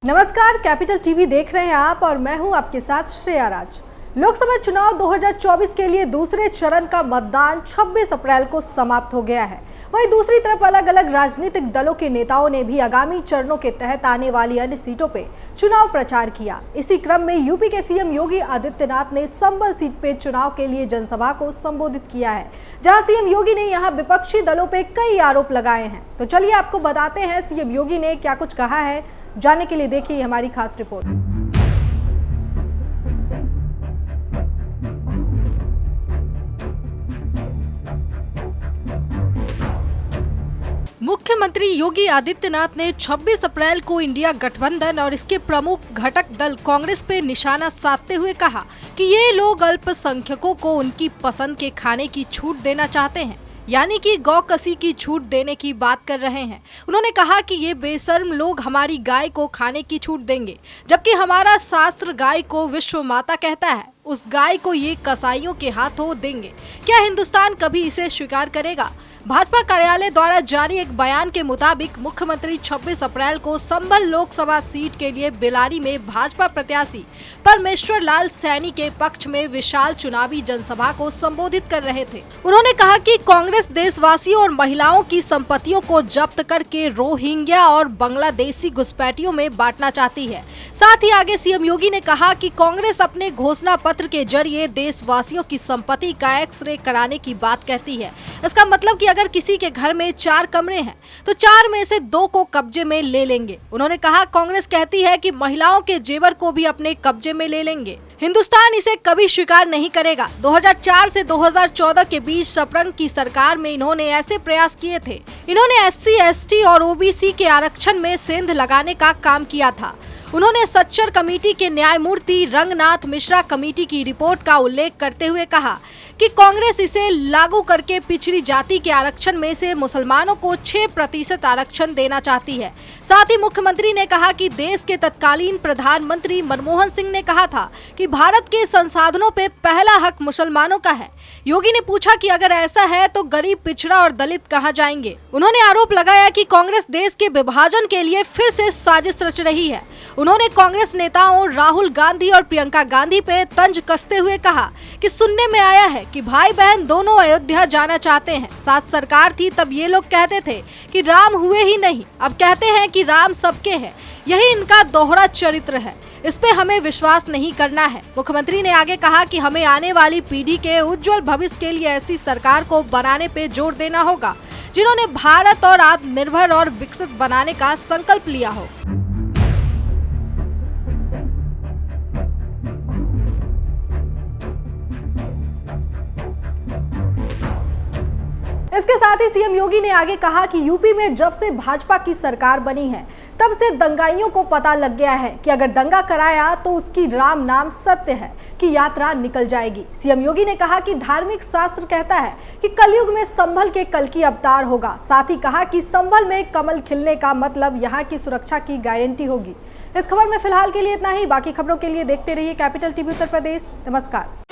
नमस्कार, capital TV देख रहे हैं आप और मैं हूं आपके साथ श्रेया राज। लोकसभा चुनाव 2024 के लिए दूसरे चरण का मतदान 26 अप्रैल को समाप्त हो गया है। वहीं दूसरी तरफ अलग अलग राजनीतिक दलों के नेताओं ने भी आगामी चरणों के तहत आने वाली अन्य सीटों पे चुनाव प्रचार किया। इसी क्रम में यूपी के सीएम योगी आदित्यनाथ ने संभल सीट पे चुनाव के लिए जनसभा को संबोधित किया है, जहां सीएम योगी ने यहां विपक्षी दलों पे कई आरोप लगाए हैं। तो चलिए आपको बताते हैं सीएम योगी ने क्या कुछ कहा है। जानने के लिए देखिए हमारी खास रिपोर्ट। मुख्यमंत्री योगी आदित्यनाथ ने 26 अप्रैल को इंडिया गठबंधन और इसके प्रमुख घटक दल कांग्रेस पे निशाना साधते हुए कहा कि ये लोग अल्पसंख्यकों को उनकी पसंद के खाने की छूट देना चाहते हैं, यानी कि गौ कसी की छूट देने की बात कर रहे हैं। उन्होंने कहा कि ये बेशर्म लोग हमारी गाय को खाने की छूट देंगे, जबकि हमारा शास्त्र गाय को विश्व माता कहता है। उस गाय को ये कसाईयों के हाथों देंगे। क्या हिंदुस्तान कभी इसे स्वीकार करेगा? भाजपा कार्यालय द्वारा जारी एक बयान के मुताबिक मुख्यमंत्री 26 अप्रैल को संभल लोकसभा सीट के लिए बेलारी में भाजपा प्रत्याशी परमेश्वर लाल सैनी के पक्ष में विशाल चुनावी जनसभा को संबोधित कर रहे थे। उन्होंने कहा कि कांग्रेस देशवासियों और महिलाओं की संपत्तियों को जब्त करके रोहिंग्या और बांग्लादेशी घुसपैठियों में बांटना चाहती है। साथ ही आगे सीएम योगी ने कहा कि कांग्रेस अपने घोषणा पत्र के जरिए देशवासियों की संपत्ति का एक्सरे कराने की बात कहती है। इसका मतलब कि अगर किसी के घर में 4 कमरे हैं तो 4 में से 2 को कब्जे में ले लेंगे। उन्होंने कहा कांग्रेस कहती है कि महिलाओं के जेवर को भी अपने कब्जे में ले लेंगे। हिंदुस्तान इसे कभी स्वीकार नहीं करेगा। 2004 से 2014 के बीच सपरंग की सरकार में इन्होंने ऐसे प्रयास किए थे। इन्होंने SC, ST और OBC के आरक्षण में सेंध लगाने का काम किया था। उन्होंने सच्चर कमेटी के न्यायमूर्ति रंगनाथ मिश्रा कमेटी की रिपोर्ट का उल्लेख करते हुए कहा कि कांग्रेस इसे लागू करके पिछड़ी जाति के आरक्षण में से मुसलमानों को 6% आरक्षण देना चाहती है। साथ ही मुख्यमंत्री ने कहा कि देश के तत्कालीन प्रधानमंत्री मनमोहन सिंह ने कहा था कि भारत के संसाधनों पे पहला हक मुसलमानों का है। योगी ने पूछा कि अगर ऐसा है तो गरीब, पिछड़ा और दलित कहां जाएंगे। उन्होंने आरोप लगाया कि कांग्रेस देश के विभाजन के लिए फिर से साजिश रच रही है। उन्होंने कांग्रेस नेताओं राहुल गांधी और प्रियंका गांधी पे तंज कसते हुए कहा कि सुनने में आया है कि भाई बहन दोनों अयोध्या जाना चाहते हैं। साथ सरकार थी तब ये लोग कहते थे कि राम हुए ही नहीं, अब कहते हैं कि राम सबके हैं। यही इनका दोहरा चरित्र है, इस पे हमें विश्वास नहीं करना है। मुख्यमंत्री ने आगे कहा कि हमें आने वाली पीढ़ी के उज्जवल भविष्य के लिए ऐसी सरकार को बनाने पे जोर देना होगा जिन्होंने भारत और आत्मनिर्भर और विकसित बनाने का संकल्प लिया हो। इसके साथ ही सीएम योगी ने आगे कहा कि यूपी में जब से भाजपा की सरकार बनी है तब से दंगाइयों को पता लग गया है कि अगर दंगा कराया तो उसकी राम नाम सत्य है कि यात्रा निकल जाएगी। सीएम योगी ने कहा कि धार्मिक शास्त्र कहता है कि कलयुग में संभल के कल की अवतार होगा। साथ ही कहा कि संभल में कमल खिलने का मतलब यहाँ की सुरक्षा की गारंटी होगी। इस खबर में फिलहाल के लिए इतना ही। बाकी खबरों के लिए देखते रहिए कैपिटल टीवी उत्तर प्रदेश। नमस्कार।